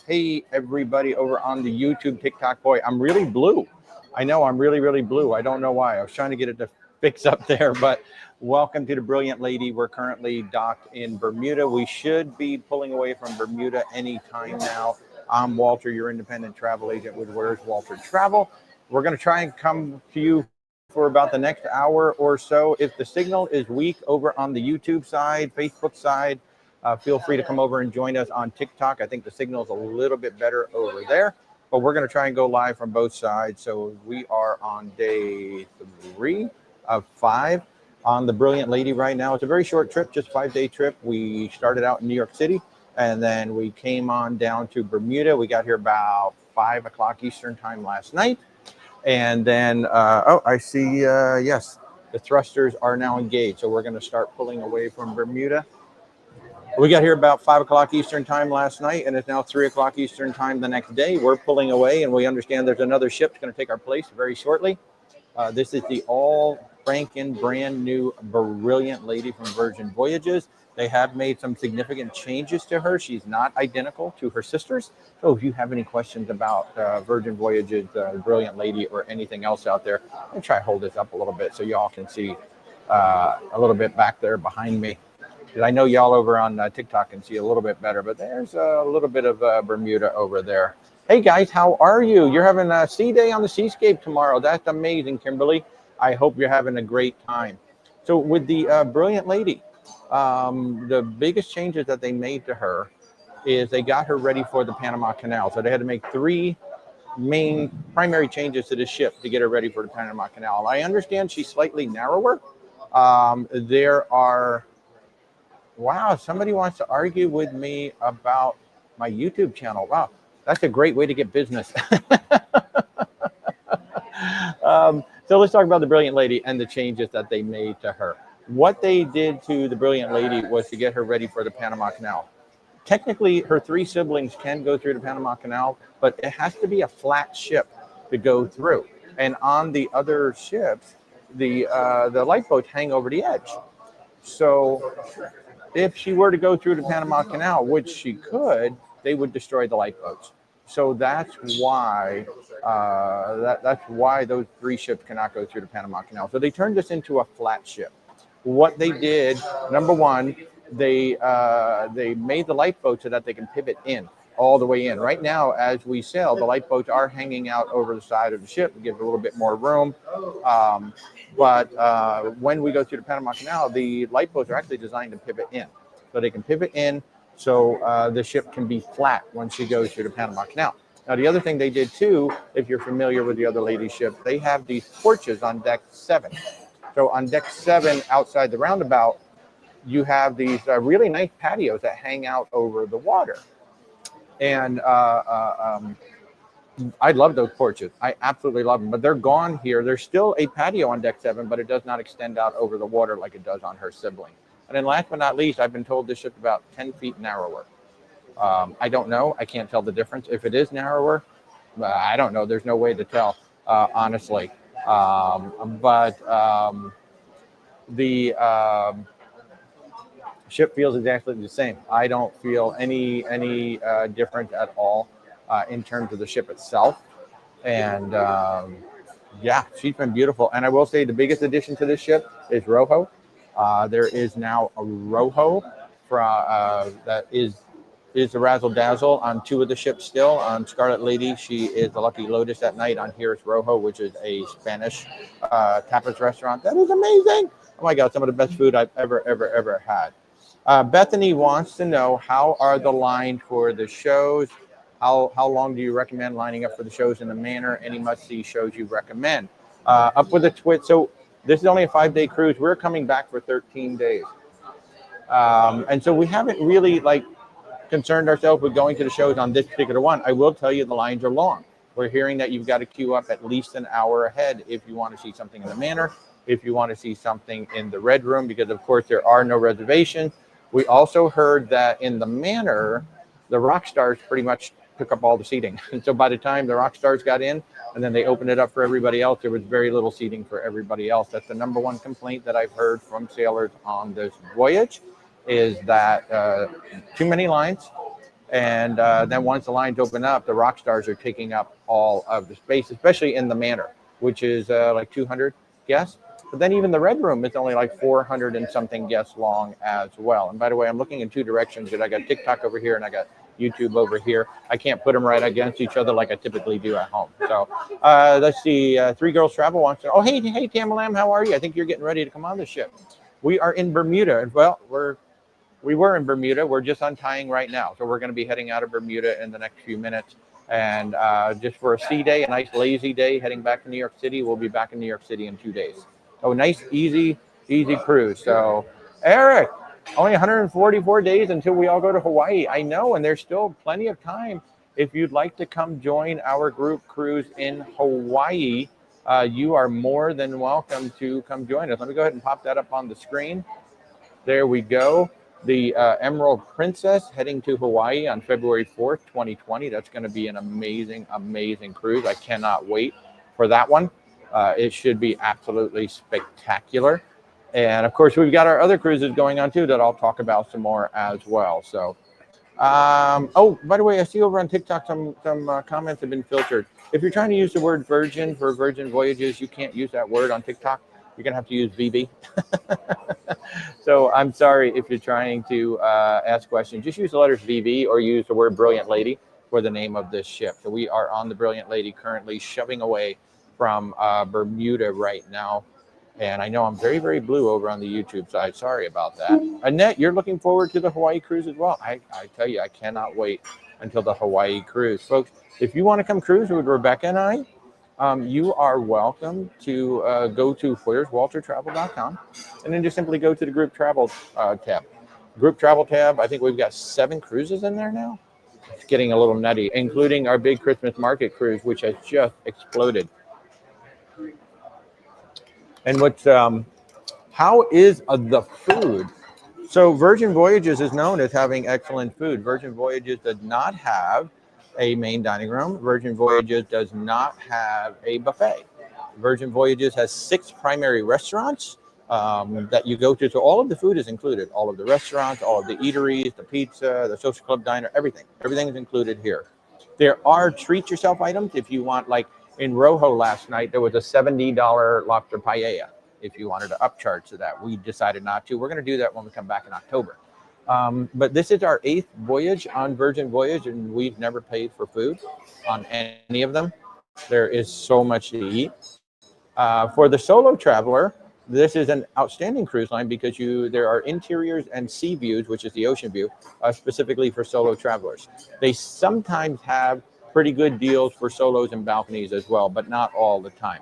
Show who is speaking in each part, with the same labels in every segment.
Speaker 1: Hey, everybody over on the YouTube, TikTok. Boy, I'm really blue. I know I'm really, really blue. I don't know why. I was trying to get it to fix up there, but welcome to the Brilliant Lady. We're currently docked in Bermuda. We should be pulling away from Bermuda anytime now. I'm Walter, your independent travel agent with Where's Walter Travel. We're going to try and come to you for about the next hour or so. If the signal is weak over on the YouTube side, Facebook side, feel free to come over and join us on TikTok. I think the signal is a little bit better over there, but we're going to try and go live from both sides. So we are on day 3 of 5 on the Brilliant Lady right now. It's a very short trip, just 5-day trip. We started out in New York City, and then we came on down to Bermuda. We got here about 5 o'clock Eastern time last night. And then, oh, I see, yes, the thrusters are now engaged. So we're going to start pulling away from Bermuda. We got here about 5 o'clock Eastern time last night, and it's now 3 o'clock Eastern time the next day. We're pulling away, and we understand there's another ship that's going to take our place very shortly. This is the all-Franken brand new Brilliant Lady from Virgin Voyages. They have made some significant changes to her. She's not identical to her sisters. So if you have any questions about Virgin Voyages, Brilliant Lady, or anything else out there, I'll try to hold this up a little bit so y'all can see a little bit back there behind me. I know y'all over on TikTok can see a little bit better, but there's a little bit of Bermuda over there. Hey guys, how are you? You're having a sea day on the seascape tomorrow. That's amazing, Kimberly. I hope you're having a great time. So with the Brilliant Lady, the biggest changes that they made to her is they got her ready for the Panama Canal. So they had to make 3 main primary changes to the ship to get her ready for the Panama Canal. I understand she's slightly narrower. There are... Wow, somebody wants to argue with me about my YouTube channel. Wow, that's a great way to get business. So let's talk about the Brilliant Lady and the changes that they made to her. What they did to the Brilliant Lady was to get her ready for the Panama Canal. Technically, her 3 siblings can go through the Panama Canal, but it has to be a flat ship to go through. And on the other ships, the lifeboats hang over the edge. So if she were to go through the Panama Canal, which she could, they would destroy the lifeboats. So that's why that's why those 3 ships cannot go through the Panama Canal. So they turned this into a flat ship. What they did, number one, they made the lifeboat so that they can pivot in all the way in. Right now, as we sail, the lifeboats are hanging out over the side of the ship to give it a little bit more room. But when we go through the Panama Canal, the lifeboats are actually designed to pivot in. So they can pivot in so the ship can be flat when she goes through the Panama Canal. Now, the other thing they did too, if you're familiar with the other lady ship, they have these porches on deck 7. So on deck 7, outside the roundabout, you have these really nice patios that hang out over the water. And I love those porches. I absolutely love them, but they're gone here. There's still a patio on deck 7, but it does not extend out over the water like it does on her sibling. And then last but not least, I've been told this ship's about 10 feet narrower. I don't know. I can't tell the difference. If it is narrower, I don't know. There's no way to tell, honestly. The ship feels exactly the same. I don't feel any different at all in terms of the ship itself. And yeah, she's been beautiful. And I will say the biggest addition to this ship is Rojo. There is now a Rojo that is the Razzle Dazzle on 2 of the ships still. On Scarlet Lady, she is the Lucky Lotus at night. On here is Rojo, which is a Spanish tapas restaurant. That is amazing. Oh my God, some of the best food I've ever had. Bethany wants to know, how are the lines for the shows? How long do you recommend lining up for the shows in the manor? Any must-see shows you recommend? Up with a twit. So this is only a 5-day cruise. We're coming back for 13 days. And so we haven't really concerned ourselves with going to the shows on this particular one. I will tell you the lines are long. We're hearing that you've got to queue up at least an hour ahead if you want to see something in the manor, if you want to see something in the red room, because of course there are no reservations. We also heard that in the manor, the rock stars pretty much took up all the seating. And so by the time the rock stars got in and then they opened it up for everybody else, there was very little seating for everybody else. That's the number one complaint that I've heard from sailors on this voyage, is that too many lines, And then once the lines open up, the rock stars are taking up all of the space, especially in the Manor, which is like 200 guests. But then even the Red Room is only like 400 and something guests long as well. And by the way, I'm looking in two directions because I got TikTok over here and I got YouTube over here. I can't put them right against each other like I typically do at home. So let's see. Three Girls Travel wants to. Oh, hey, Tamalam, how are you? I think you're getting ready to come on the ship. We are in Bermuda. Well, we were in Bermuda. We're just untying right now. So we're going to be heading out of Bermuda in the next few minutes. And just for a sea day, a nice lazy day, heading back to New York City. We'll be back in New York City in 2 days. Oh, nice, easy cruise. So, Eric, only 144 days until we all go to Hawaii. I know, and there's still plenty of time. If you'd like to come join our group cruise in Hawaii, you are more than welcome to come join us. Let me go ahead and pop that up on the screen. There we go. The Emerald Princess heading to Hawaii on February 4th, 2020. That's going to be an amazing, amazing cruise. I cannot wait for that one. It should be absolutely spectacular. And of course, we've got our other cruises going on too that I'll talk about some more as well. So, oh, by the way, I see over on TikTok some comments have been filtered. If you're trying to use the word virgin for Virgin Voyages, you can't use that word on TikTok. You're going to have to use VB. So I'm sorry if you're trying to ask questions. Just use the letters VB or use the word Brilliant Lady for the name of this ship. So we are on the Brilliant Lady currently shoving away from Bermuda right now. And I know I'm very, very blue over on the YouTube side. Sorry about that. Annette, you're looking forward to the Hawaii cruise as well. I tell you, I cannot wait until the Hawaii cruise. Folks, if you want to come cruise with Rebecca and I, you are welcome to go to where'swaltertravel.com and then just simply go to the group travel tab. Group travel tab, I think we've got 7 cruises in there now. It's getting a little nutty, including our big Christmas market cruise, which has just exploded. And what's how is the food? So Virgin Voyages is known as having excellent food. Virgin Voyages does not have a main dining room. Virgin Voyages does not have a buffet. Virgin Voyages has 6 primary restaurants that you go to. So all of the food is included. All of the restaurants, all of the eateries, the pizza, the social club diner, everything. Everything is included here. There are treat yourself items if you want, like in Rojo last night, there was a $70 lobster paella if you wanted to upcharge to that. We decided not to. We're going to do that when we come back in October. But this is our 8th voyage on Virgin Voyage, and we've never paid for food on any of them. There is so much to eat. For the solo traveler, this is an outstanding cruise line because there are interiors and sea views, which is the ocean view, specifically for solo travelers. They sometimes have pretty good deals for solos and balconies as well, but not all the time.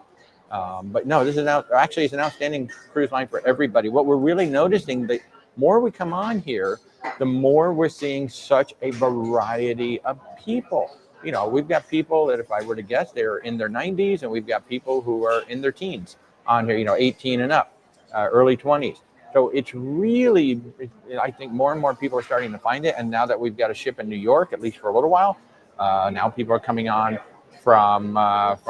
Speaker 1: But no, this is actually it's an outstanding cruise line for everybody. What we're really noticing, the more we come on here, the more we're seeing such a variety of people. You know, we've got people that if I were to guess, they're in their 90s, and we've got people who are in their teens on here, 18 and up, early 20s. So it's really, I think more and more people are starting to find it. And now that we've got a ship in New York, at least for a little while, now people are coming on from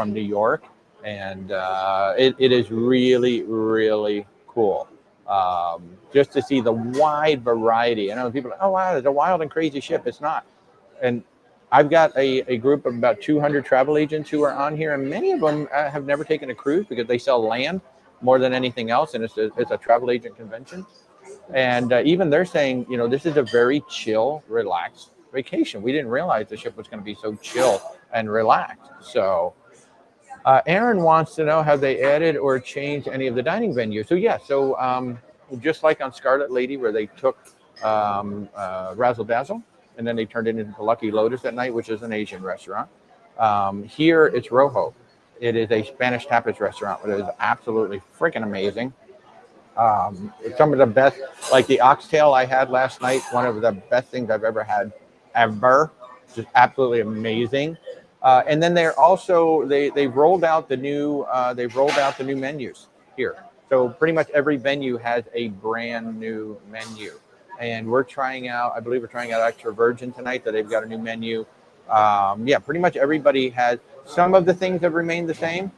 Speaker 1: New York. And it is really, really cool just to see the wide variety. I know people are like, oh, wow, it's a wild and crazy ship. It's not. And I've got a group of about 200 travel agents who are on here, and many of them have never taken a cruise because they sell land more than anything else, and it's a travel agent convention. And even they're saying, this is a very chill, relaxed vacation. We didn't realize the ship was going to be so chill and relaxed. So Aaron wants to know, have they added or changed any of the dining venues? So yeah, just like on Scarlet Lady, where they took Razzle Dazzle, and then they turned it into Lucky Lotus at night, which is an Asian restaurant. Here it's Rojo. It is a Spanish tapas restaurant, which is absolutely freaking amazing. It's some of the best, like the oxtail I had last night, one of the best things I've ever had, ever. Just absolutely amazing. And then they're also they've rolled out the new menus here. So pretty much every venue has a brand new menu. And we're trying out, I believe we're trying out Extra Virgin tonight, that they've got a new menu. Yeah, pretty much everybody has. Some of the things have remained the same,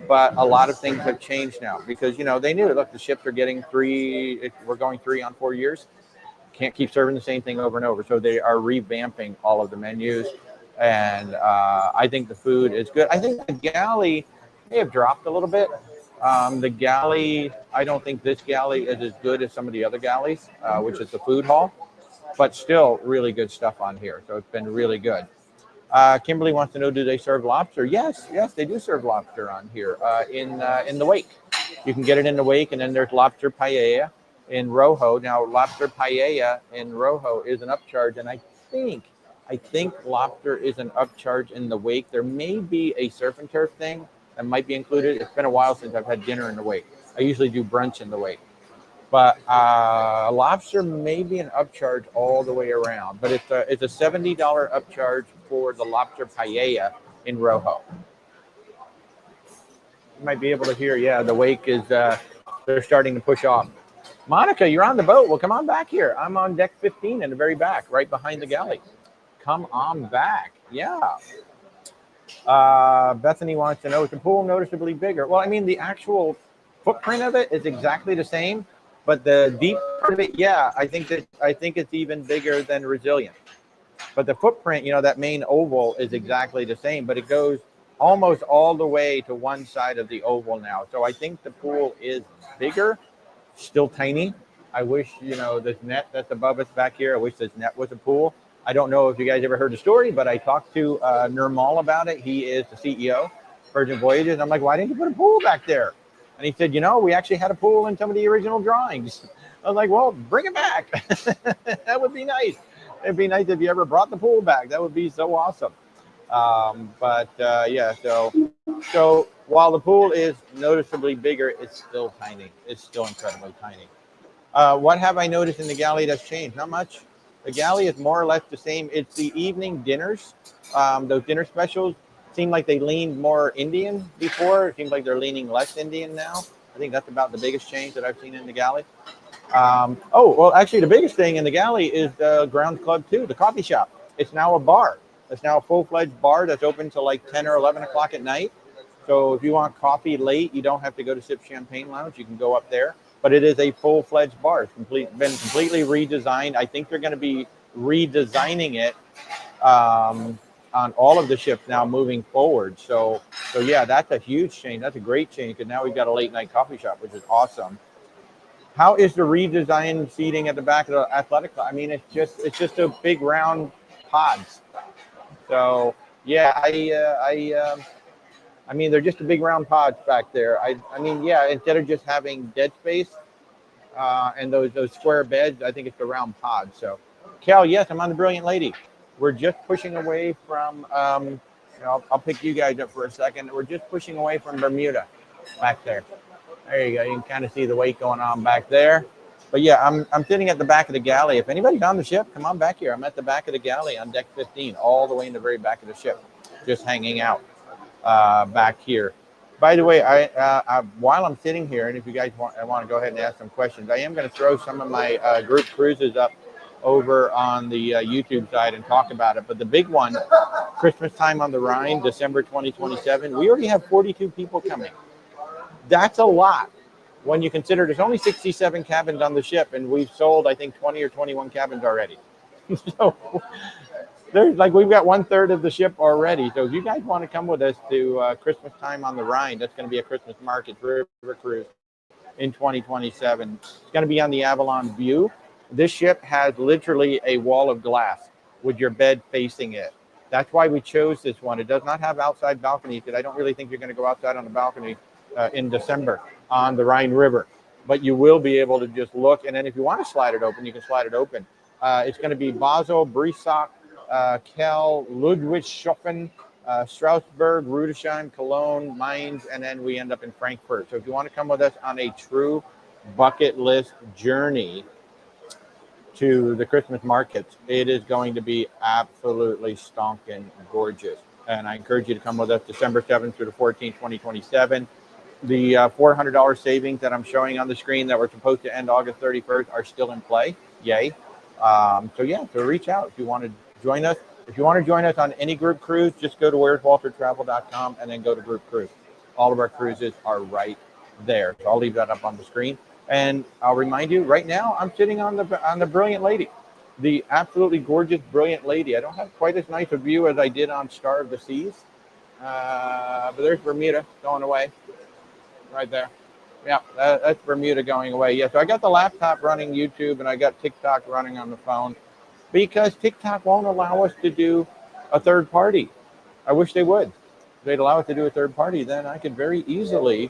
Speaker 1: but a lot of things have changed now because, they knew, look, the ships are getting we're going 3 on 4 years. can't keep serving the same thing over and over. So they are revamping all of the menus. And I think the food is good. I think the galley may have dropped a little bit. The galley, I don't think this galley is as good as some of the other galleys, which is the food hall, but still really good stuff on here. So it's been really good. Kimberly wants to know, do they serve lobster? Yes, they do serve lobster on here in the wake. You can get it in the wake, and then there's lobster paella in Rojo. Now, lobster paella in Rojo is an upcharge, and I think lobster is an upcharge in the wake. There may be a surf and turf thing that might be included. It's been a while since I've had dinner in the wake. I usually do brunch in the wake. But lobster may be an upcharge all the way around. But it's a $70 upcharge for the lobster paella in Rojo. You might be able to hear, yeah, the wake is, they're starting to push off. Monica, you're on the boat. Well, come on back here. I'm on deck 15 in the very back, right behind the galley. Come on back. Yeah. Bethany wants to know, is the pool noticeably bigger? Well, I mean, the actual footprint of it is exactly the same, but the deep part of it, yeah, I think it's even bigger than Resilient. But the footprint, you know, that main oval is exactly the same, but it goes almost all the way to one side of the oval now. So I think the pool is bigger, still tiny. I wish, you know, this net that's above us back here, I wish this net was a pool. I don't know if you guys ever heard the story, but I talked to Nirmal about it. He is the CEO, Virgin Voyages. I'm like, why didn't you put a pool back there? And he said, you know, we actually had a pool in some of the original drawings. I was like, well, bring it back. That would be nice. It'd be nice if you ever brought the pool back. That would be so awesome. Yeah, so while the pool is noticeably bigger, it's still tiny. It's still incredibly tiny. What have I noticed in the galley that's changed? Not much. The galley is more or less the same. It's the evening dinners. Those dinner specials seem like they leaned more Indian before. It seems like they're leaning less Indian now. I think that's about the biggest change that I've seen in the galley. Well, actually, the biggest thing in the galley is the Grounds Club 2, the coffee shop. It's now a bar. It's now a full-fledged bar that's open till like 10 or 11 o'clock at night. So if you want coffee late, you don't have to go to Sip Champagne Lounge. You can go up there. But it is a full-fledged bar. It's been completely redesigned. I think they're going to be redesigning it on all of the ships now moving forward. So yeah, that's a huge change. That's a great change because now we've got a late-night coffee shop, which is awesome. How is the redesigned seating at the back of the athletic club? I mean, it's just a big round pods. So yeah, I mean, they're just a big round pods back there. I mean, yeah, instead of just having dead space and those square beds, I think it's the round pods. So, Cal, yes, I'm on the Brilliant Lady. We're just pushing away from, you know, I'll pick you guys up for a second. We're just pushing away from Bermuda back there. There you go. You can kind of see the weight going on back there. But yeah, I'm sitting at the back of the galley. If anybody's on the ship, come on back here. I'm at the back of the galley on deck 15, all the way in the very back of the ship, just hanging out back here. By the way, while I'm sitting here, and if you guys want to go ahead and ask some questions, I am going to throw some of my group cruises up over on the YouTube side and talk about it. But the big one, Christmas time on the Rhine, December 2027, we already have 42 people coming. That's a lot when you consider there's only 67 cabins on the ship, and we've sold, I think, 20 or 21 cabins already. So there's like, we've got 1/3 of the ship already. So if you guys want to come with us to Christmas time on the Rhine, that's going to be a Christmas market river cruise in 2027. It's going to be on the Avalon View. This ship has literally a wall of glass with your bed facing it. That's why we chose this one. It does not have outside balconies because I don't really think you're going to go outside on the balcony in December on the Rhine River. But you will be able to just look. And then if you want to slide it open, you can slide it open. It's going to be Basel, Brisach, Kell, Ludwigshafen, Strasbourg, Rudesheim, Cologne, Mainz, and then we end up in Frankfurt. So if you want to come with us on a true bucket list journey to the Christmas markets, it is going to be absolutely stonking gorgeous. And I encourage you to come with us December 7th through the 14th, 2027. The $400 savings that I'm showing on the screen that were supposed to end August 31st are still in play. Yay. So reach out if you want to join us. If you want to join us on any group cruise, just go to where'swaltertravel.com and then go to group cruise. All of our cruises are right there. So I'll leave that up on the screen. And I'll remind you, right now I'm sitting on the Brilliant Lady, the absolutely gorgeous Brilliant Lady. I don't have quite as nice a view as I did on Star of the Seas, but there's Bermuda going away, right there. Yeah, that's Bermuda going away. Yeah, so I got the laptop running YouTube and I got TikTok running on the phone because TikTok won't allow us to do a third party. I wish they would. If they'd allow us to do a third party, then I could very easily,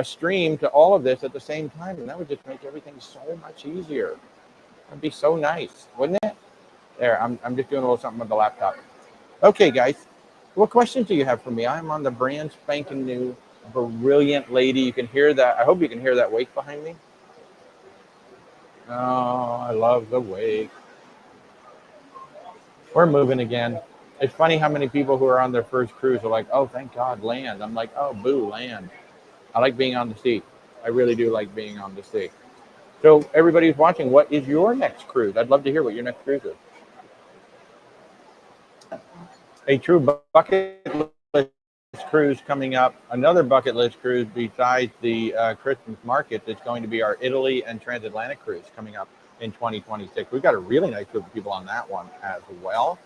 Speaker 1: stream to all of this at the same time, and that would just make everything so much easier. That'd be so nice, wouldn't it? There, I'm just doing a little something with the laptop. Okay, guys, what questions do you have for me? I'm on the brand spanking new Brilliant Lady. You can hear that. I hope you can hear that wake behind me. Oh, I love the wake. We're moving again. It's funny how many people who are on their first cruise are like, oh, thank God, land. I'm like, oh, boo, land. I like being on the sea. I really do like being on the sea. So everybody who's watching, what is your next cruise? I'd love to hear what your next cruise is. A true bucket list cruise coming up. Another bucket list cruise besides the Christmas market that's going to be our Italy and transatlantic cruise coming up in 2026. We've got a really nice group of people on that one as well.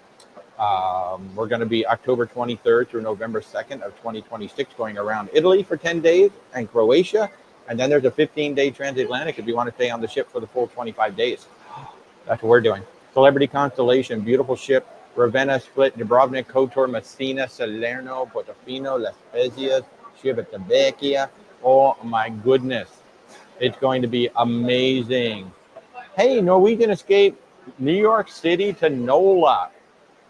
Speaker 1: We're going to be October 23rd through November 2nd of 2026 going around Italy for 10 days and Croatia. And then there's a 15-day transatlantic if you want to stay on the ship for the full 25 days. That's what we're doing. Celebrity Constellation, beautiful ship. Ravenna, Split, Dubrovnik, Kotor, Messina, Salerno, Portofino, La Spezia, Civitavecchia. Oh my goodness. It's going to be amazing. Hey, Norwegian Escape, New York City to NOLA.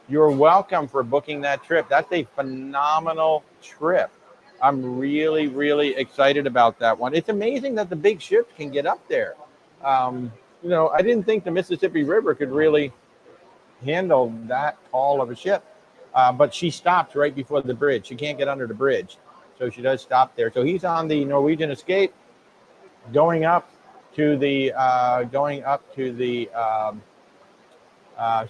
Speaker 1: You're welcome for booking that trip. That's a phenomenal trip. I'm really, really excited about that one. It's amazing that the big ships can get up there. I didn't think the Mississippi River could really handle that tall of a ship, but she stops right before the bridge. She can't get under the bridge, so she does stop there. So he's on the Norwegian Escape, going up to the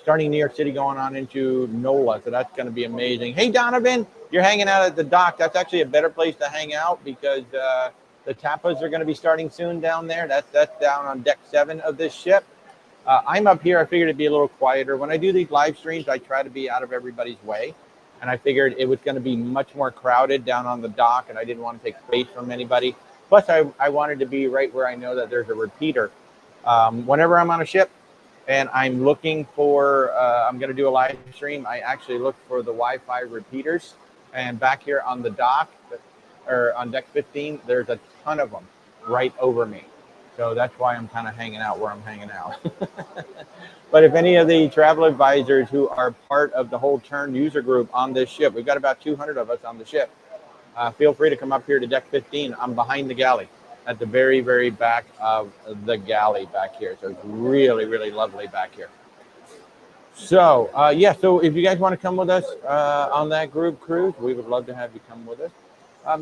Speaker 1: starting New York City, going on into NOLA. So that's going to be amazing. Hey, Donovan, you're hanging out at the dock. That's actually a better place to hang out because the tapas are going to be starting soon down there. That's down on deck 7 of this ship. I'm up here. I figured it'd be a little quieter. When I do these live streams, I try to be out of everybody's way. And I figured it was going to be much more crowded down on the dock, and I didn't want to take space from anybody. Plus, I wanted to be right where I know that there's a repeater. Whenever I'm on a ship and I'm looking for, I'm going to do a live stream, I actually look for the Wi-Fi repeaters. And back here on the dock, or on deck 15, there's a ton of them right over me. So that's why I'm kind of hanging out where I'm hanging out. But if any of the travel advisors who are part of the whole Turn user group on this ship, we've got about 200 of us on the ship, feel free to come up here to deck 15. I'm behind the galley at the very, very back of the galley back here. So it's really, really lovely back here. So, so if you guys want to come with us on that group cruise, we would love to have you come with us.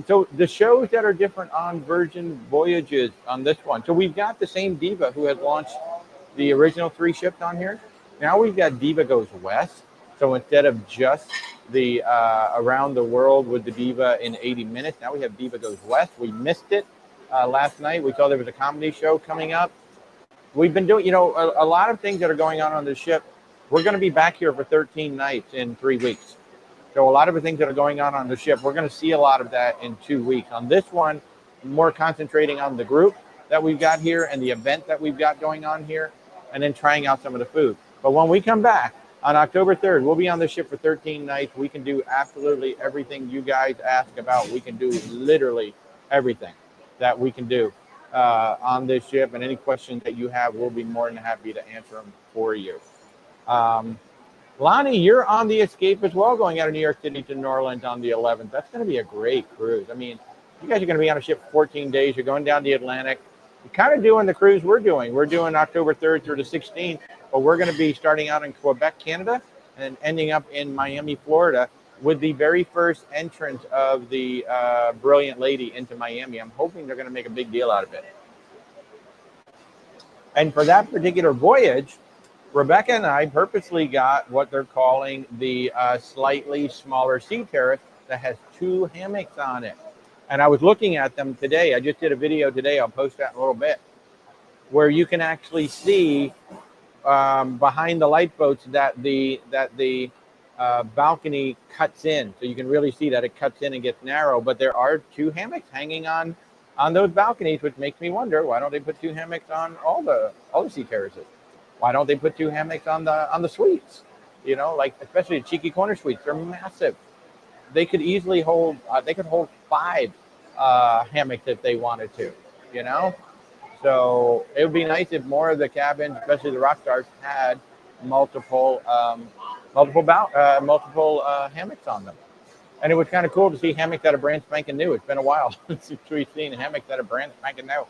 Speaker 1: So the shows that are different on Virgin Voyages on this one. So we've got the same Diva who had launched the original 3 ships on here. Now we've got Diva Goes West. So instead of just the around the world with the Diva in 80 minutes, now we have Diva Goes West. We missed it last night. We saw there was a comedy show coming up. We've been doing, a lot of things that are going on the ship. We're going to be back here for 13 nights in 3 weeks. So a lot of the things that are going on the ship, we're going to see a lot of that in 2 weeks. On this one, more concentrating on the group that we've got here and the event that we've got going on here, and then trying out some of the food. But when we come back on October 3rd, we'll be on the ship for 13 nights. We can do absolutely everything you guys ask about. We can do literally everything that we can do on this ship. And any questions that you have, we'll be more than happy to answer them for you. Lonnie, you're on the Escape as well, going out of New York City to New Orleans on the 11th. That's going to be a great cruise. I mean, you guys are going to be on a ship for 14 days. You're going down the Atlantic. You're kind of doing the cruise we're doing. We're doing October 3rd through the 16th, but we're going to be starting out in Quebec, Canada, and ending up in Miami, Florida, with the very first entrance of the Brilliant Lady into Miami. I'm hoping they're going to make a big deal out of it. And for that particular voyage, Rebecca and I purposely got what they're calling the slightly smaller sea terrace that has 2 hammocks on it. And I was looking at them today. I just did a video today. I'll post that in a little bit, where you can actually see behind the lifeboats that the balcony cuts in, so you can really see that it cuts in and gets narrow. But there are 2 hammocks hanging on those balconies, which makes me wonder, why don't they put 2 hammocks on all the sea terraces? Why don't they put 2 hammocks on the suites? You know, like especially the cheeky corner suites. They're massive. They could easily hold. They could hold 5 hammocks if they wanted to. You know. So it would be nice if more of the cabins, especially the rock stars, had multiple hammocks on them. And it was kind of cool to see hammocks that are brand spanking new. It's been a while since we've seen hammocks that are brand spanking new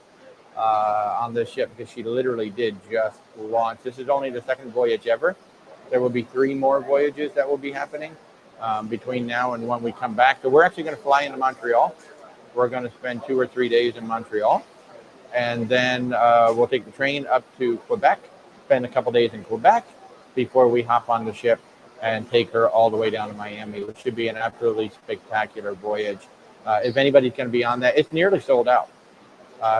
Speaker 1: on this ship, because she literally did just launch. This is only the 2nd voyage ever. There will be 3 more voyages that will be happening between now and when we come back. So we're actually going to fly into Montreal. We're going to spend 2 or 3 days in Montreal. And then we'll take the train up to Quebec, spend a couple days in Quebec before we hop on the ship and take her all the way down to Miami, which should be an absolutely spectacular voyage. If anybody's going to be on that, it's nearly sold out.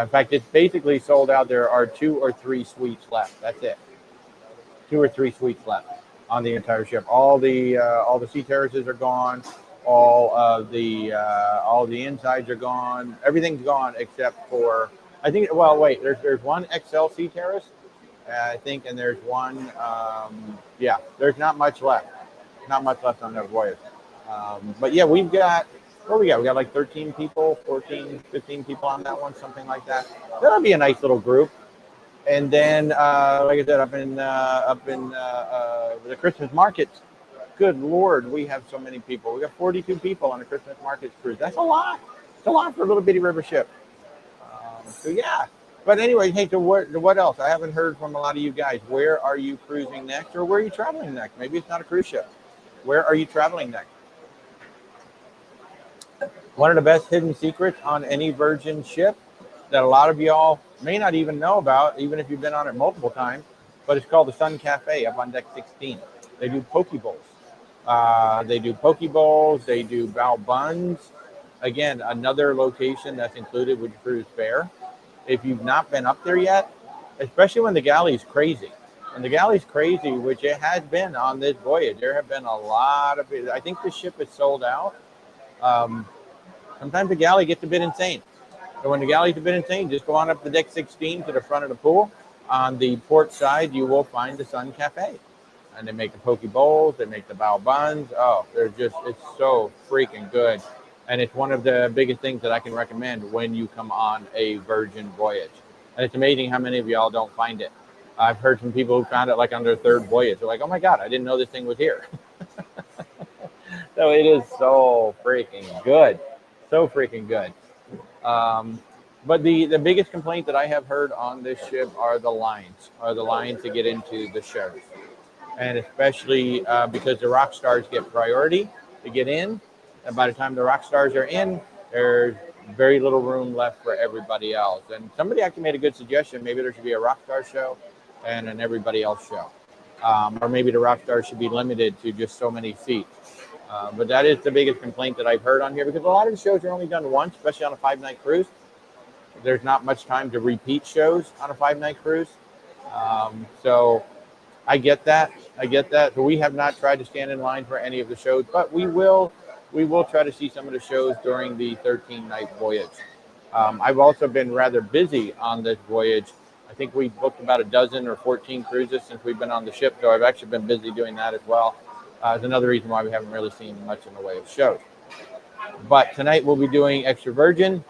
Speaker 1: In fact, it's basically sold out. There are 2 or 3 suites left. That's it. 2 or 3 suites left on the entire ship. All the sea terraces are gone. All the insides are gone. Everything's gone except for, I think. Well, wait. There's one XL sea terrace, I think, and there's one. Yeah, there's not much left. Not much left on that voyage. But yeah, we've got. What we got? We got like 13 people, 14, 15 people on that one, something like that. That'll be a nice little group. And then, like I said, up in the Christmas markets. Good Lord, we have so many people. We got 42 people on a Christmas markets cruise. That's a lot. It's a lot for a little bitty river ship. So yeah. But anyway, hey, to what else? I haven't heard from a lot of you guys. Where are you cruising next, or where are you traveling next? Maybe it's not a cruise ship. Where are you traveling next? One of the best hidden secrets on any Virgin ship that a lot of y'all may not even know about, even if you've been on it multiple times, but it's called the Sun Cafe up on deck 16. They do poke bowls. They do poke bowls. They do bao buns. Again, another location that's included with cruise fare. If you've not been up there yet, especially when the galley's crazy. When the galley's crazy, which it has been on this voyage, there have been a lot of it. I think the ship is sold out. Sometimes the galley gets a bit insane. So when the galley's a bit insane, just go on up to deck 16 to the front of the pool. On the port side, you will find the Sun Cafe. And they make the poke bowls, they make the bao buns. Oh, it's so freaking good. And it's one of the biggest things that I can recommend when you come on a Virgin voyage. And it's amazing how many of y'all don't find it. I've heard from people who found it like on their 3rd voyage. They're like, oh my God, I didn't know this thing was here. So it is so freaking good. So freaking good. But the biggest complaint that I have heard on this ship are the lines to get into the shows. And especially because the rock stars get priority to get in. And by the time the rock stars are in, there's very little room left for everybody else. And somebody actually made a good suggestion. Maybe there should be a rock star show and an everybody else show. Or maybe the rock stars should be limited to just so many seats. But that is the biggest complaint that I've heard on here, because a lot of the shows are only done once, especially on a 5-night cruise. There's not much time to repeat shows on a 5-night cruise. So I get that. So we have not tried to stand in line for any of the shows, but we will try to see some of the shows during the 13-night voyage. I've also been rather busy on this voyage. I think we booked about a dozen or 14 cruises since we've been on the ship, so I've actually been busy doing that as well. It's another reason why we haven't really seen much in the way of shows. But tonight we'll be doing Extra Virgin.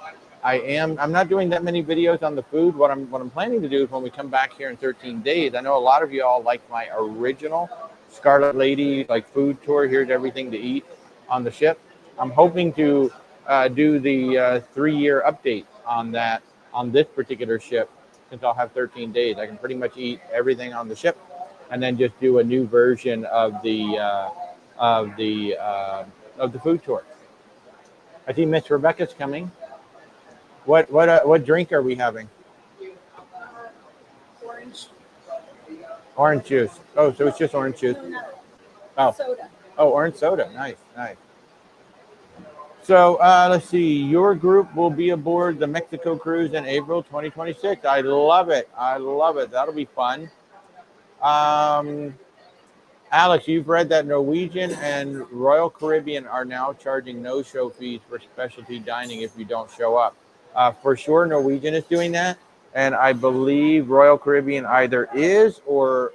Speaker 1: I'm not doing that many videos on the food. What I'm planning to do is when we come back here in 13 days, I know a lot of y'all like my original Scarlet Lady food tour. Here's everything to eat on the ship. I'm hoping to do the 3-year update on that on this particular ship, since I'll have 13 days. I can pretty much eat everything on the ship, and then just do a new version of the food tour. I see Miss Rebecca's coming. What drink are we having?
Speaker 2: Orange.
Speaker 1: Orange juice. Oh, so it's just orange juice.
Speaker 2: No,
Speaker 1: Oh,
Speaker 2: soda.
Speaker 1: Oh, orange soda. Nice. So let's see. Your group will be aboard the Mexico cruise in April 2026. I love it. I love it. That'll be fun. Um, Alex, you've read that Norwegian and Royal Caribbean are now charging no-show fees for specialty dining if you don't show up. For sure, Norwegian is doing that, and I believe Royal Caribbean either is or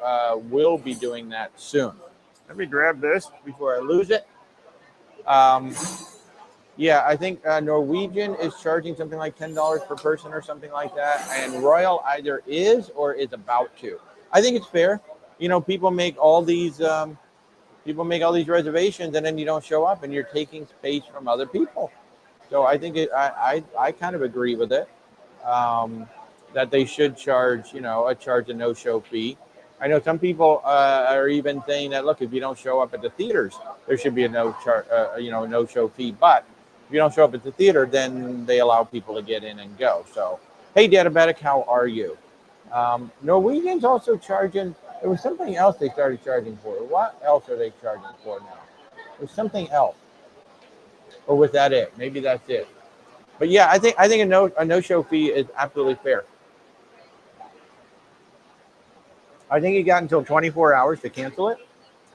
Speaker 1: will be doing that soon. Let me grab this before I lose it. Um, yeah, I think Norwegian is charging something like $10 per person or something like that, and Royal either is or is about to. I think it's fair. You know, people make all these reservations, and then you don't show up, and you're taking space from other people. So I think I kind of agree with it. Um, that they should charge, a no-show fee. I know some people are even saying that, look, if you don't show up at the theaters, there should be a a no-show fee. But if you don't show up at the theater, then they allow people to get in and go. So, hey, Diabetic, how are you? Norwegian's also charging. There was something else they started charging for. What else are they charging for now? There's something else, or was that it? Maybe that's it. But yeah, I think a no show fee is absolutely fair. I think you got until 24 hours to cancel it,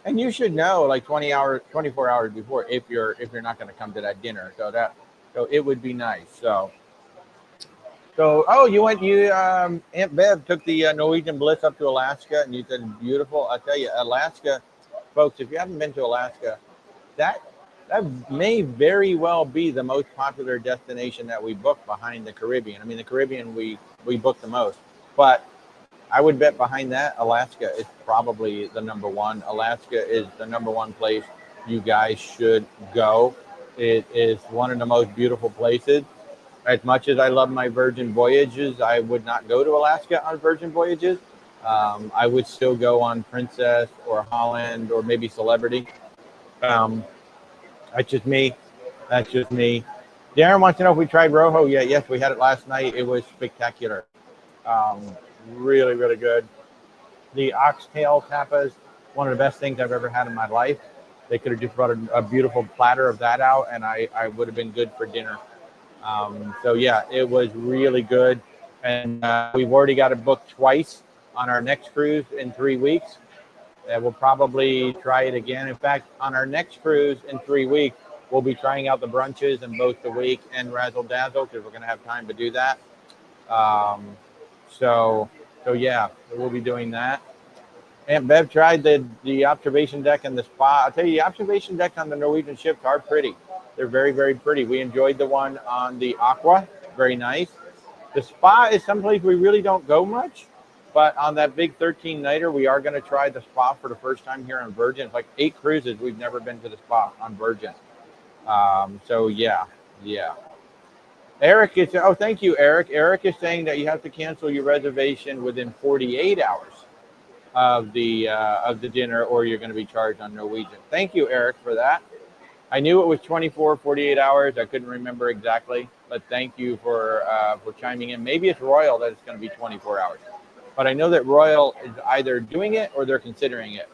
Speaker 1: and you should know like 24 hours before if you're not going to come to that dinner. So it would be nice. So oh, Aunt Bev took the Norwegian Bliss up to Alaska, and you said beautiful. I tell you, Alaska, folks, if you haven't been to Alaska, that that may very well be the most popular destination that we book behind the Caribbean. I mean, the Caribbean we book the most, but I would bet behind that, Alaska is probably the number one. Alaska is the number one place you guys should go. It is one of the most beautiful places. As much as I love my Virgin Voyages, I would not go to Alaska on Virgin Voyages. I would still go on Princess or Holland or maybe Celebrity. Um, that's just me. That's just me. Darren wants to know if we tried Rojo yet. Yes, we had it last night. It was spectacular. Um, really, really good. The oxtail tapas, one of the best things I've ever had in my life. They could have just brought a beautiful platter of that out, and I would have been good for dinner. So yeah, it was really good, and we've already got it booked twice on our next cruise in 3 weeks. And we'll probably try it again. In fact, on our next cruise in 3 weeks, we'll be trying out the brunches in both the Wake and Razzle Dazzle because we're going to have time to do that. Um, so, so yeah, we'll be doing that. Aunt Bev tried the observation deck and the spa. I'll tell you, the observation decks on the Norwegian ships are pretty. They're very, very pretty. We enjoyed the one on the Aqua. Very nice. The spa is someplace we really don't go much. But on that big 13-nighter, we are going to try the spa for the first time here on Virgin. It's like 8 cruises. We've never been to the spa on Virgin. So, yeah. Eric is, oh, thank you, Eric. Eric is saying that you have to cancel your reservation within 48 hours of the dinner, or you're going to be charged on Norwegian. Thank you, Eric, for that. I knew it was 24, 48 hours. I couldn't remember exactly, but thank you for chiming in. Maybe it's Royal that it's going to be 24 hours. But I know that Royal is either doing it or they're considering it.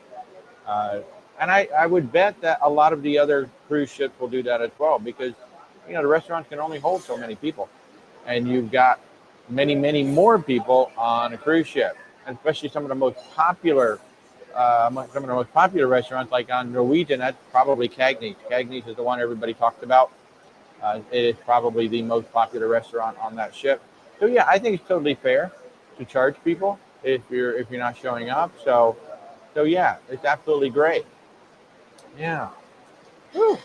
Speaker 1: And I would bet that a lot of the other cruise ships will do that as well because, the restaurants can only hold so many people. And you've got many, many more people on a cruise ship, and especially some of the most popular restaurants like on Norwegian. That's probably Cagney's. Cagney's is the one everybody talks about. It is probably the most popular restaurant on that ship. So yeah, I think it's totally fair to charge people if you're not showing up. So yeah, it's absolutely great. Yeah. Whew.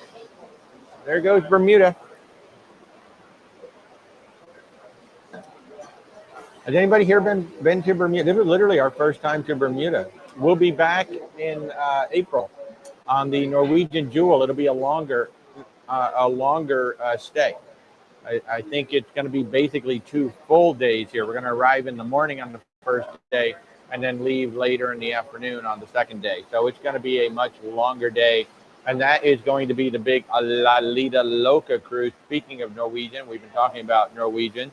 Speaker 1: There goes Bermuda. Has anybody here been to Bermuda? This was literally our first time to Bermuda. We'll be back in April on the Norwegian Jewel. It'll be a longer stay. I think it's going to be basically 2 full days here. We're going to arrive in the morning on the first day and then leave later in the afternoon on the second day. So it's going to be a much longer day. And that is going to be the big La Lida Loca cruise. Speaking of Norwegian, we've been talking about Norwegian.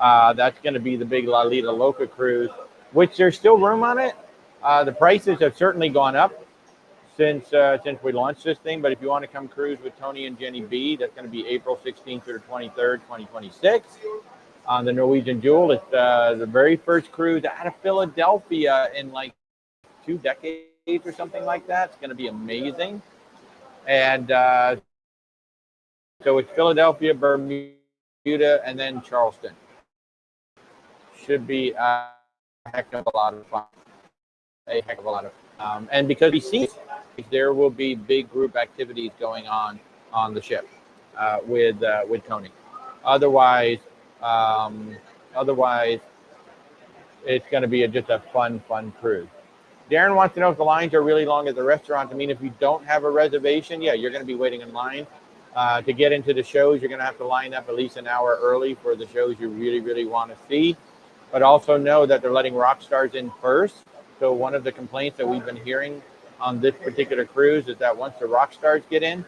Speaker 1: That's going to be the big La Lida Loca cruise, which there's still room on it. The prices have certainly gone up. since we launched this thing. But if you want to come cruise with Tony and Jenny B, that's going to be April 16th through the 23rd, 2026 on the Norwegian Jewel. It's the very first cruise out of Philadelphia in like 2 decades or something like that. It's going to be amazing. And so it's Philadelphia, Bermuda, and then Charleston. Should be a heck of a lot of fun. A heck of a lot of fun. And because we see there will be big group activities going on the ship with Tony. Otherwise, it's going to be just a fun cruise. Darren wants to know if the lines are really long at the restaurant. I mean, if you don't have a reservation, yeah, you're going to be waiting in line. To get into the shows, you're going to have to line up at least an hour early for the shows you really want to see. But also know that they're letting rock stars in first. So one of the complaints that we've been hearing on this particular cruise is that once the rock stars get in,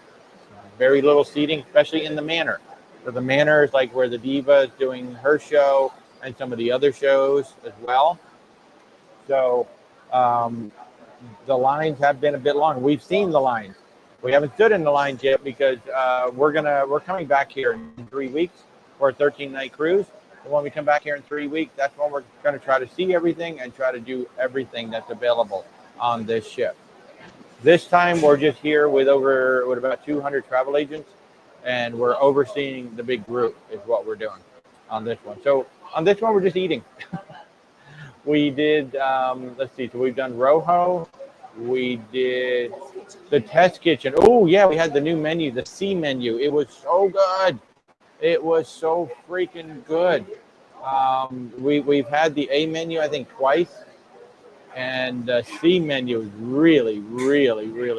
Speaker 1: very little seating, especially in the Manor. So the Manor is like where the Diva is doing her show and some of the other shows as well. So the lines have been a bit long. We've seen the lines. We haven't stood in the lines yet because we're coming back here in 3 weeks for a 13-night cruise. And when we come back here in 3 weeks, that's when we're going to try to see everything and try to do everything that's available on this ship. This time we're just here with about 200 travel agents, and we're overseeing the big group is what we're doing on this one. So on this one, we're just eating. We did, let's see, so we've done Rojo. We did the test kitchen. Oh, yeah, we had the new menu, the C menu. It was so good. It was so freaking good. We've had the A menu, I think, twice. And the C menu is really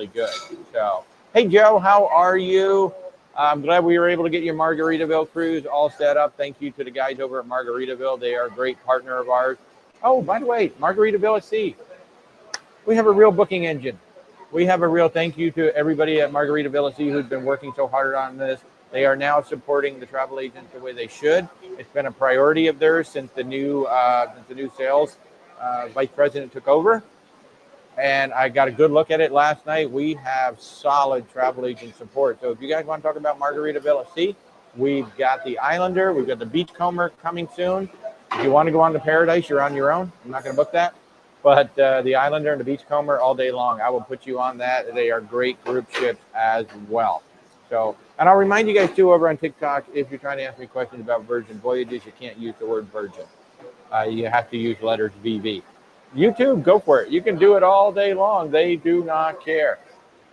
Speaker 1: good. So, hey, Joe, how are you? I'm glad we were able to get your Margaritaville cruise all set up. Thank you to the guys over at Margaritaville. They are a great partner of ours. Oh, by the way, Margaritaville at Sea. We have a real booking engine. We have a real thank you to everybody at Margaritaville at Sea who's been working so hard on this. They are now supporting the travel agents the way they should. It's been a priority of theirs since the new sales vice president took over. And I got a good look at it last night. We have solid travel agent support. So if you guys want to talk about Margaritaville at Sea, we've got the Islander, we've got the Beachcomber coming soon. If you want to go on to Paradise, you're on your own. I'm not going to book that. But the Islander and the Beachcomber all day long, I will put you on that. They are great group ships as well. So, and I'll remind you guys too over on TikTok, if you're trying to ask me questions about Virgin Voyages, you can't use the word Virgin. You have to use letters VV. YouTube, go for it. You can do it all day long. They do not care.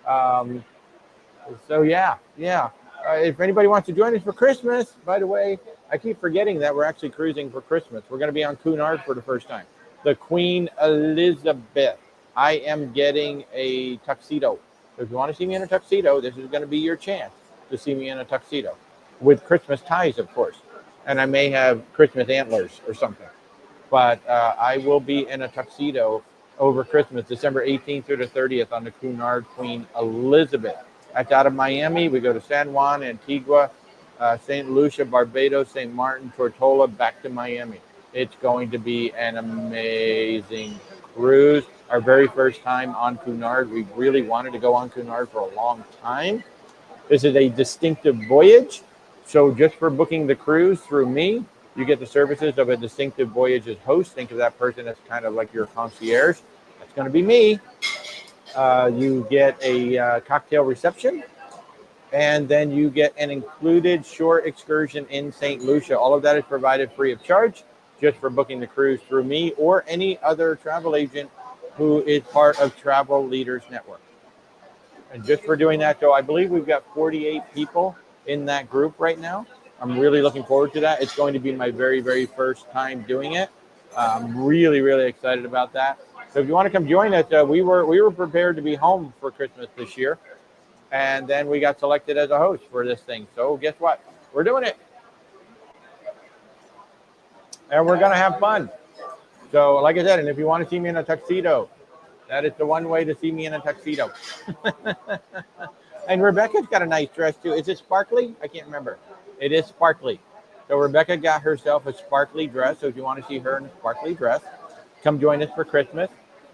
Speaker 1: So yeah. If anybody wants to join us for Christmas, by the way, I keep forgetting that we're actually cruising for Christmas. We're going to be on Cunard for the first time. The Queen Elizabeth. I am getting a tuxedo. So if you want to see me in a tuxedo, this is going to be your chance to see me in a tuxedo with Christmas ties, of course. And I may have Christmas antlers or something. But I will be in a tuxedo over Christmas, December 18th through the 30th on the Cunard Queen Elizabeth. That's out of Miami. We go to San Juan, Antigua, St. Lucia, Barbados, St. Martin, Tortola, back to Miami. It's going to be an amazing cruise. Our very first time on Cunard. We really wanted to go on Cunard for a long time. This is a distinctive voyage. So just for booking the cruise through me, you get the services of a Distinctive Voyages host. Think of that person as kind of like your concierge. That's going to be me. You get a cocktail reception, and then you get an included shore excursion in St. Lucia. All of that is provided free of charge just for booking the cruise through me or any other travel agent who is part of Travel Leaders Network. And just for doing that, though, I believe we've got 48 people in that group right now. I'm really looking forward to that. It's going to be my very first time doing it. I'm really excited about that. So if you want to come join us, we were prepared to be home for Christmas this year, and then we got selected as a host for this thing. So guess what? We're doing it, and we're gonna have fun. So like I said, and if you want to see me in a tuxedo, that is the one way to see me in a tuxedo. And Rebecca's got a nice dress too. Is it sparkly? I can't remember. It is sparkly. So Rebecca got herself a sparkly dress. So if you want to see her in a sparkly dress, come join us for Christmas.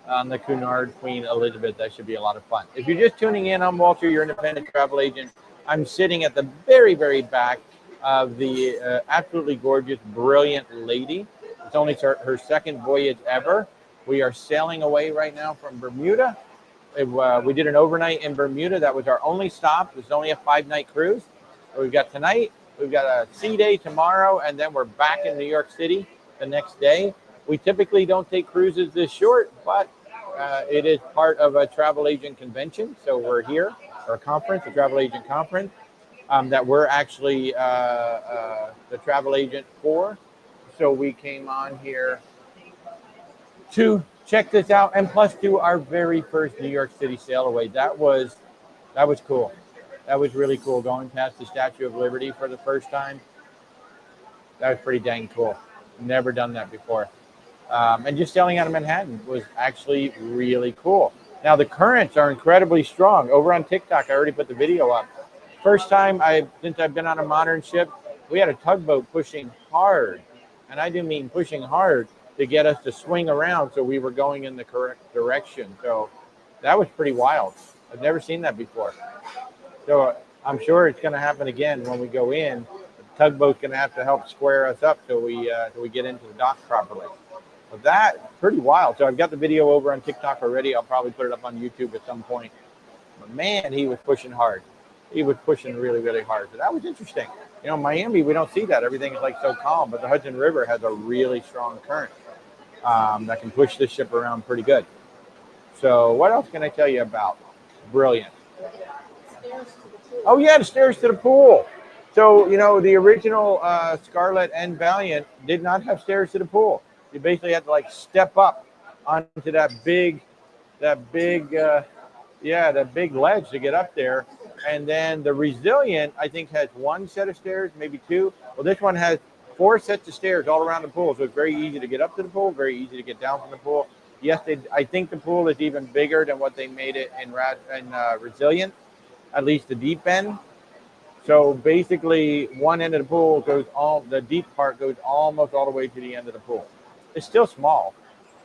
Speaker 1: on the Cunard Queen Elizabeth. That should be a lot of fun. If you're just tuning in, I'm Walter, your independent travel agent. I'm sitting at the very, very back of the absolutely gorgeous, brilliant lady. It's only her second voyage ever. We are sailing away right now from Bermuda. We did an overnight in Bermuda. That was our only stop. It was only a 5-night cruise. We've got tonight, we've got a sea day tomorrow, and then we're back in New York City the next day. We typically don't take cruises this short, but it is part of a travel agent convention. So we're here, or a conference, a travel agent conference, that we're actually the travel agent for. So we came on here to check this out, and plus do our very first New York City sail away. That was cool. That was really cool, going past the Statue of Liberty for the first time. That was pretty dang cool. Never done that before. And just sailing out of Manhattan was actually really cool. Now the currents are incredibly strong. Over on TikTok, I already put the video up. First time since I've been on a modern ship, we had a tugboat pushing hard, and I do mean pushing hard, to get us to swing around so we were going in the correct direction. So that was pretty wild. I've never seen that before. So I'm sure it's going to happen again when we go in. The tugboat's going to have to help square us up till we get into the dock properly. But that's pretty wild. So I've got the video over on TikTok already. I'll probably put it up on YouTube at some point. But man, he was pushing hard. He was pushing really, really hard. So that was interesting. You know, Miami, we don't see that. Everything is like so calm, but the Hudson River has a really strong current that can push this ship around pretty good. So what else can I tell you about Brilliant? Oh yeah, the stairs to the pool. So, you know, the original Scarlet and Valiant did not have stairs to the pool. You basically had to like step up onto that big ledge to get up there. And then the Resilient, I think, has one set of stairs, maybe two. Well, this one has 4 sets of stairs all around the pool, so it's very easy to get up to the pool, very easy to get down from the pool. Yes, I think the pool is even bigger than what they made it in Resilient, at least the deep end. So basically, one end of the pool the deep part goes almost all the way to the end of the pool. It's still small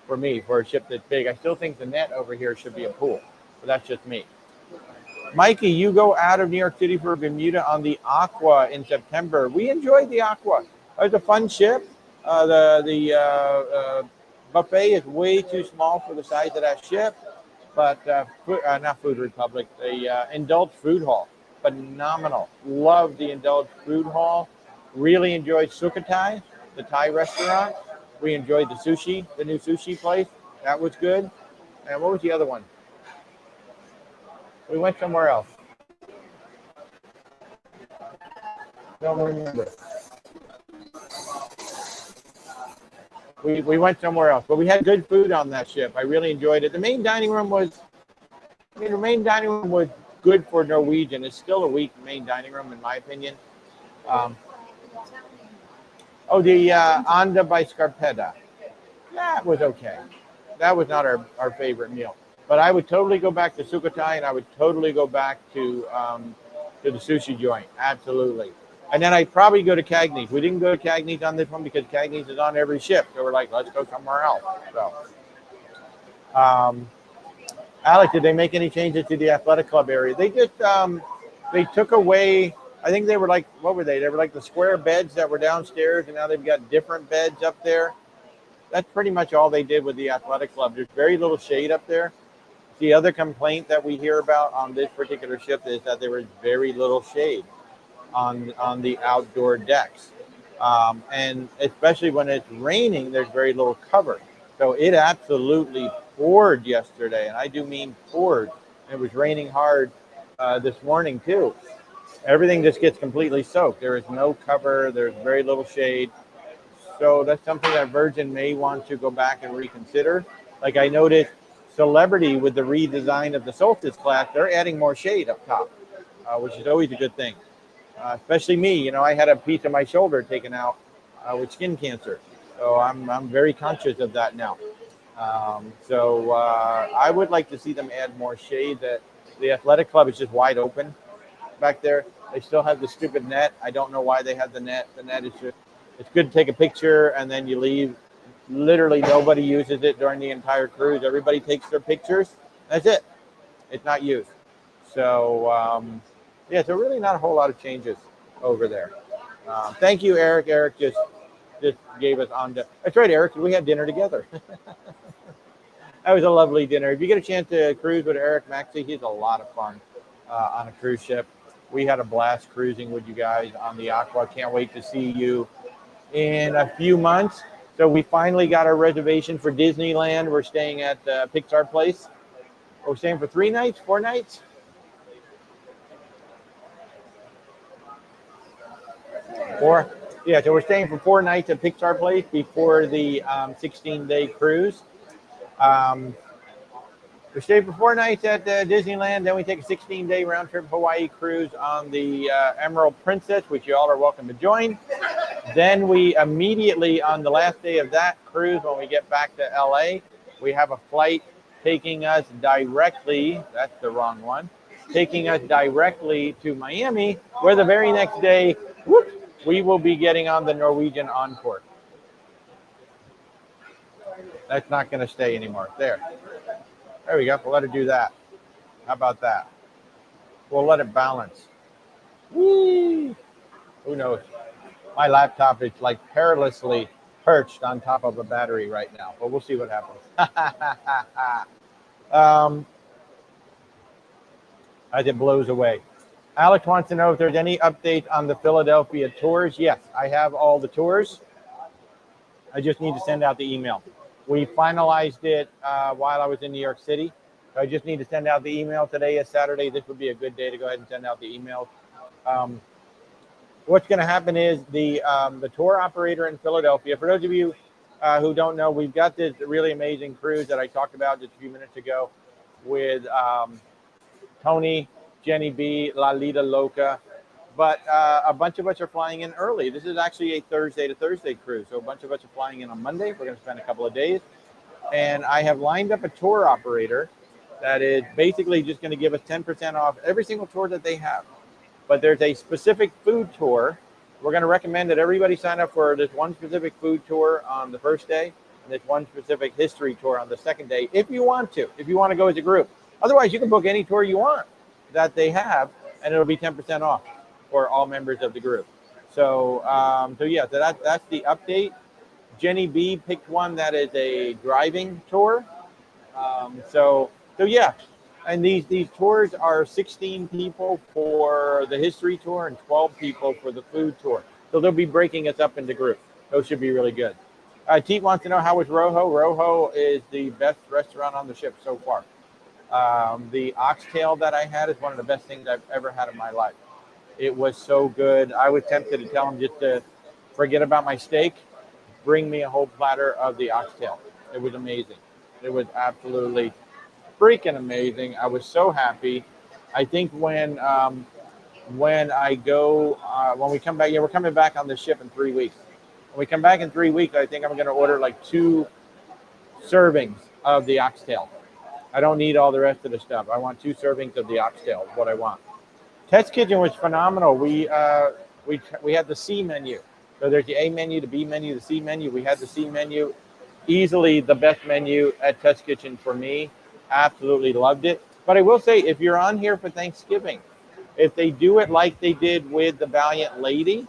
Speaker 1: for me, for a ship that's big. I still think the net over here should be a pool, but that's just me. Mikey, you go out of New York City for Bermuda on the Aqua in September. We enjoyed the Aqua. It was a fun ship. The buffet is way too small for the size of that ship, but not Food Republic, the Indulged Food Hall. Phenomenal. Love the Indulged Food Hall. Really enjoyed Sukhothai, the Thai restaurant. We enjoyed the sushi, the new sushi place. That was good. And what was the other one? We went somewhere else. Don't remember. We went somewhere else, but we had good food on that ship. I really enjoyed it. The main dining room was good for Norwegian. It's still a weak main dining room, in my opinion. The Anda by Scarpetta. That was okay. That was not our favorite meal. But I would totally go back to Sukhothai, and I would totally go back to the sushi joint. Absolutely. And then I'd probably go to Cagney's. We didn't go to Cagney's on this one because Cagney's is on every ship. So we're like, let's go somewhere else. So, Alex, did they make any changes to the athletic club area? They just they took away. I think they were like, what were they? They were like the square beds that were downstairs, and now they've got different beds up there. That's pretty much all they did with the athletic club. There's very little shade up there. The other complaint that we hear about on this particular ship is that there is very little shade on the outdoor decks. And especially when it's raining, there's very little cover. So it absolutely poured yesterday, and I do mean poured. It was raining hard this morning too. Everything just gets completely soaked. There is no cover. There's very little shade. So that's something that Virgin may want to go back and reconsider. Like I noticed, Celebrity, with the redesign of the Solstice class, they're adding more shade up top, which is always a good thing. Especially me, you know, I had a piece of my shoulder taken out with skin cancer. So I'm very conscious of that now. I would like to see them add more shade. That the athletic club is just wide open back there. They still have the stupid net. I don't know why they have the net. The net is just, it's good to take a picture and then you leave. Literally nobody uses it during the entire cruise. Everybody takes their pictures. That's it. It's not used. So yeah, so really not a whole lot of changes over there. Thank you, Eric. Eric just gave us on. That's right, Eric. We had dinner together. That was a lovely dinner. If you get a chance to cruise with Eric Maxey, he's a lot of fun on a cruise ship. We had a blast cruising with you guys on the Aqua. Can't wait to see you in a few months. So we finally got our reservation for Disneyland. We're staying at the Pixar place. We're staying for 3 nights, 4 nights. 4. Yeah, so we're staying for 4 nights at Pixar place before the 16-day cruise. We stay for 4 nights at Disneyland. Then we take a 16-day round trip Hawaii cruise on the Emerald Princess, which you all are welcome to join. Then we immediately, on the last day of that cruise, when we get back to LA, we have a flight taking us directly, that's the wrong one, taking us directly to Miami, where the very next day, whoop, we will be getting on the Norwegian Encore. That's not going to stay anymore. There we go. We'll let it do that. How about that? We'll let it balance. Whee! Who knows? My laptop is like perilously perched on top of a battery right now, but we'll see what happens. As it blows away. Alex wants to know if there's any update on the Philadelphia tours. Yes, I have all the tours. I just need to send out the email. We finalized it while I was in New York City. So I just need to send out the email. Today is Saturday. This would be a good day to go ahead and send out the email. What's going to happen is the tour operator in Philadelphia, for those of you who don't know, we've got this really amazing cruise that I talked about just a few minutes ago with Tony, Jenny B, La Lita Loca, but a bunch of us are flying in early. This is actually a Thursday to Thursday cruise, so a bunch of us are flying in on Monday. We're going to spend a couple of days, and I have lined up a tour operator that is basically just going to give us 10% off every single tour that they have. But there's a specific food tour. We're going to recommend that everybody sign up for this one specific food tour on the first day, and this one specific history tour on the second day, if you want to go as a group. Otherwise, you can book any tour you want that they have, and it'll be 10% off for all members of the group. So, yeah, so that's the update. Jenny B picked one that is a driving tour. So yeah, and these tours are 16 people for the history tour and 12 people for the food tour. So they'll be breaking us up into groups. Those should be really good. Teet wants to know, how was Rojo? Rojo is the best restaurant on the ship so far. The oxtail that I had is one of the best things I've ever had in my life. It was so good. I was tempted to tell him just to forget about my steak, bring me a whole platter of the oxtail. It was amazing. It was absolutely freaking amazing. I was so happy. I think when I go, when we come back, we're coming back on the ship in 3 weeks. When we come back in 3 weeks, I think I'm going to order like 2 servings of the oxtail. I don't need all the rest of the stuff. I want 2 servings of the oxtail, is what I want. Test Kitchen was phenomenal. We had the C menu. So there's the A menu, the B menu, the C menu. We had the C menu. Easily the best menu at Test Kitchen for me. Absolutely loved it. But I will say, if you're on here for Thanksgiving, if they do it like they did with the Valiant Lady,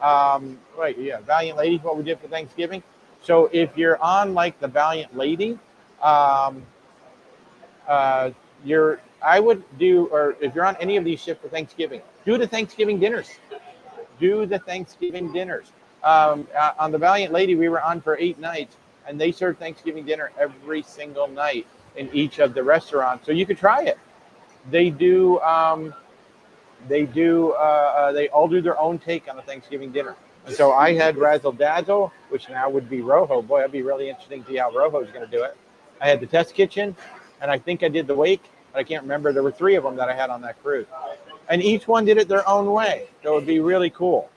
Speaker 1: Valiant Lady is what we did for Thanksgiving. So if you're on like the Valiant Lady, if you're on any of these ships for Thanksgiving, do the Thanksgiving dinners. On the Valiant Lady, we were on for 8 nights, and they served Thanksgiving dinner every single night in each of the restaurants. So you could try it. They all do their own take on a Thanksgiving dinner. And so I had Razzle Dazzle, which now would be Rojo. Boy, that'd be really interesting to see how Rojo is going to do it. I had the Test Kitchen, and I think I did the Wake, but I can't remember. There were 3 of them that I had on that cruise. And each one did it their own way. So it would be really cool.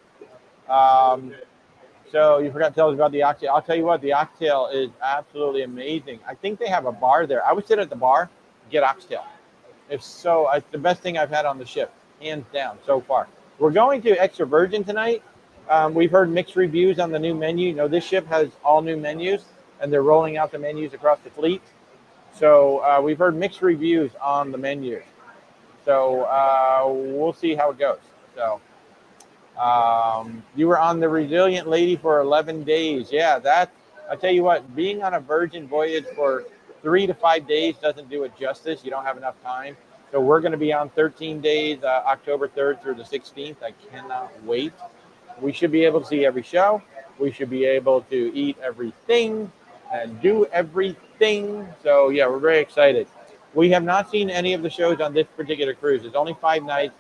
Speaker 1: So you forgot to tell us about the oxtail. I'll tell you what, the oxtail is absolutely amazing. I think they have a bar there. I would sit at the bar, get oxtail. It's the best thing I've had on the ship, hands down, so far. We're going to extra virgin tonight, We've heard mixed reviews on the new menu. You know, this ship has all new menus, and they're rolling out the menus across the fleet. So we've heard mixed reviews on the menus. So we'll see how it goes. So you were on the Resilient Lady for 11 days. Yeah, that, I'll tell you what, being on a Virgin voyage for 3 to 5 days doesn't do it justice. You don't have enough time. So we're going to be on 13 days, October 3rd through the 16th. I cannot wait. We should be able to see every show. We should be able to eat everything and do everything. So yeah, we're very excited. We have not seen any of the shows on this particular cruise. It's only 5 nights,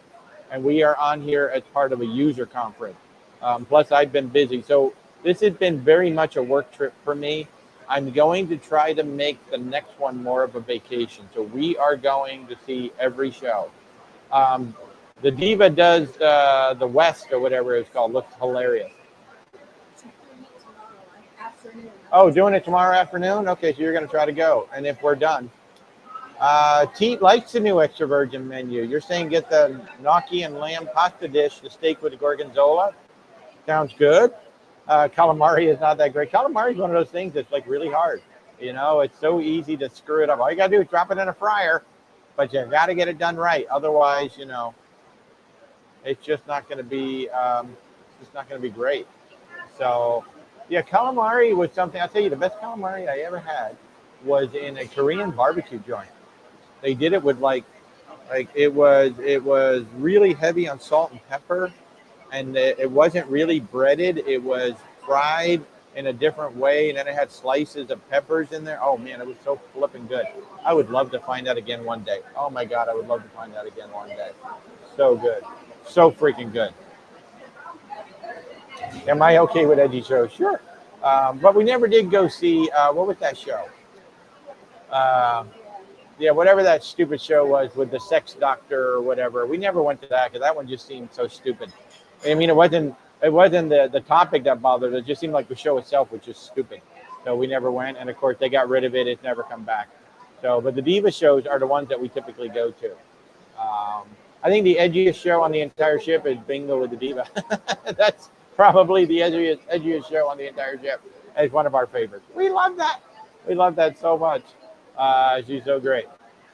Speaker 1: and we are on here as part of a user conference. Plus, I've been busy. So this has been very much a work trip for me. I'm going to try to make the next one more of a vacation. So we are going to see every show. The Diva does the West or whatever it's called. Looks hilarious. Oh, doing it tomorrow afternoon? Okay, so you're going to try to go. And if we're done. Teat likes the new extra virgin menu. You're saying get the gnocchi and lamb pasta dish, the steak with the gorgonzola. Sounds good. Calamari is not that great. Calamari is one of those things that's like really hard. You know, it's so easy to screw it up. All you got to do is drop it in a fryer, but you got to get it done right. Otherwise, you know, it's just not going to be great. So, yeah, calamari was something. I'll tell you, the best calamari I ever had was in a Korean barbecue joint. They did it with like it was really heavy on salt and pepper, and it wasn't really breaded. It was fried in a different way, and then it had slices of peppers in there. Oh man, it was so flipping good. I would love to find that again one day. Oh my God, I would love to find that again one day. So good, so freaking good. Am I okay with edgy shows? Sure, but we never did go see what was that show? Yeah, whatever that stupid show was with the sex doctor or whatever. We never went to that because that one just seemed so stupid. I mean, it wasn't the topic that bothered us. It just seemed like the show itself was just stupid. So we never went, and of course they got rid of it. It's never come back. So, but the Diva shows are the ones that we typically go to. I think the edgiest show on the entire ship is Bingo with the Diva. That's probably the edgiest show on the entire ship. It's one of our favorites. We love that. We love that so much. She's so great.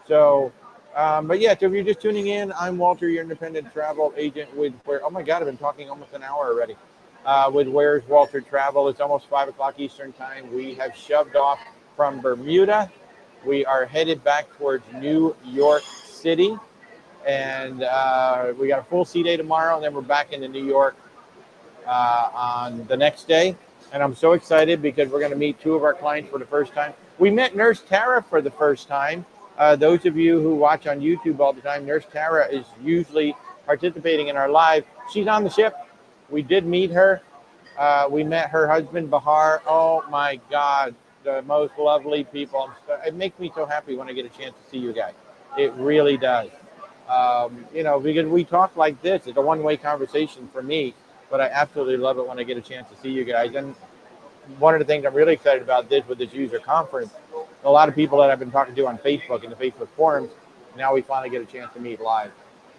Speaker 1: So, but yeah, so if you're just tuning in, I'm Walter, your independent travel agent with Where. Oh my God, I've been talking almost an hour already. With Where's Walter Travel. It's almost 5 o'clock Eastern time. We have shoved off from Bermuda. We are headed back towards New York City. And we got a full sea day tomorrow, and then we're back into New York on the next day. And I'm so excited because we're going to meet 2 of our clients for the first time. We met Nurse Tara for the first time. Those of you who watch on YouTube all the time, Nurse Tara is usually participating in our live. She's on the ship. We did meet her. We met her husband, Bahar. Oh my God, the most lovely people. It makes me so happy when I get a chance to see you guys. It really does. You know, because we talk like this. It's a one-way conversation for me, but I absolutely love it when I get a chance to see you guys. And one of the things I'm really excited about with this user conference, a lot of people that I've been talking to on Facebook in the Facebook forums, now we finally get a chance to meet live.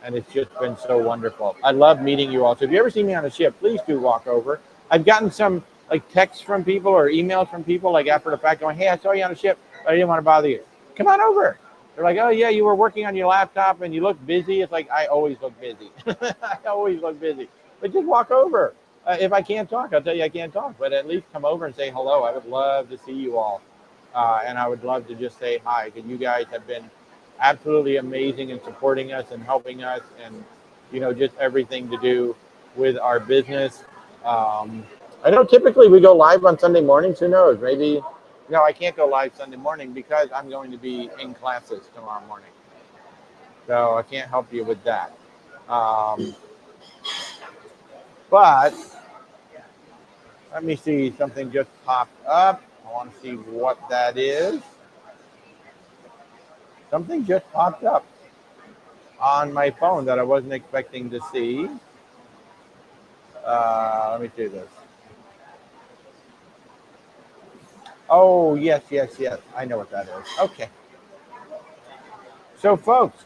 Speaker 1: And it's just been so wonderful. I love meeting you all. So if you ever see me on a ship, please do walk over. I've gotten some like texts from people or emails from people like after the fact going, hey, I saw you on a ship, but I didn't want to bother you. Come on over. They're like, oh yeah, you were working on your laptop and you look busy. It's like, I always look busy. I always look busy. But just walk over. If I can't talk, I'll tell you I can't talk. But at least come over and say hello. I would love to see you all. And I would love to just say hi, because you guys have been absolutely amazing in supporting us and helping us, and you know, just everything to do with our business. I know typically we go live on Sunday mornings. Who knows? Maybe. No, I can't go live Sunday morning because I'm going to be in classes tomorrow morning. So I can't help you with that. But let me see, something just popped up. I want to see what that is. Something just popped up on my phone that I wasn't expecting to see. Let me do this. Oh, yes. I know what that is. Okay. So, folks,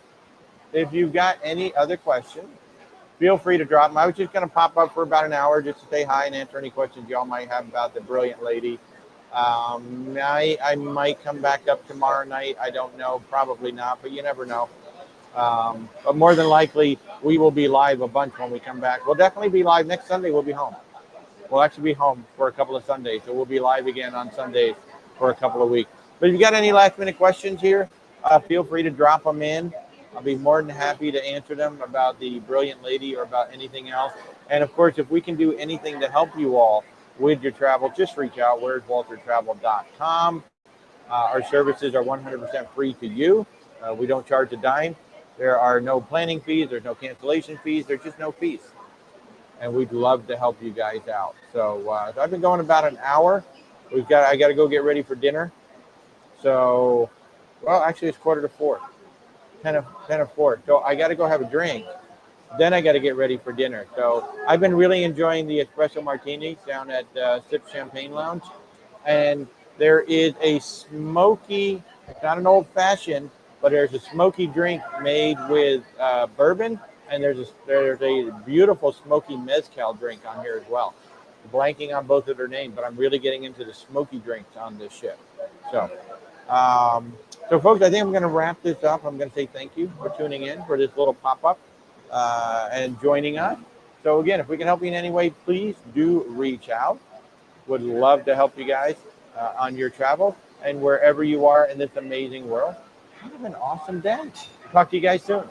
Speaker 1: if you've got any other questions, feel free to drop them. I was just going to pop up for about an hour just to say hi and answer any questions y'all might have about the Brilliant Lady. I might come back up tomorrow night. I don't know, probably not, but you never know. But more than likely, we will be live a bunch when we come back. We'll definitely be live next Sunday. We'll be home. We'll actually be home for a couple of Sundays. So we'll be live again on Sundays for a couple of weeks. But if you got any last minute questions here, feel free to drop them in. I'll be more than happy to answer them about the Brilliant Lady or about anything else. And of course, if we can do anything to help you all with your travel, just reach out. Where's WalterTravel.com. Our services are 100% free to you. We don't charge a dime. There are no planning fees. There's no cancellation fees. There's just no fees. And we'd love to help you guys out. So I've been going about an hour. I got to go get ready for dinner. So, well, actually it's 3:45, 10:04. So I got to go have a drink. Then I got to get ready for dinner. So I've been really enjoying the espresso martinis down at Sept Champagne Lounge. And there is a smoky, it's not an old fashioned, but there's a smoky drink made with bourbon. And there's a beautiful smoky mezcal drink on here as well. Blanking on both of their names, but I'm really getting into the smoky drinks on this ship. So, folks, I think I'm going to wrap this up. I'm going to say thank you for tuning in for this little pop-up and joining us. So again, if we can help you in any way, please do reach out. Would love to help you guys on your travel and wherever you are in this amazing world. Have an awesome day. Talk to you guys soon.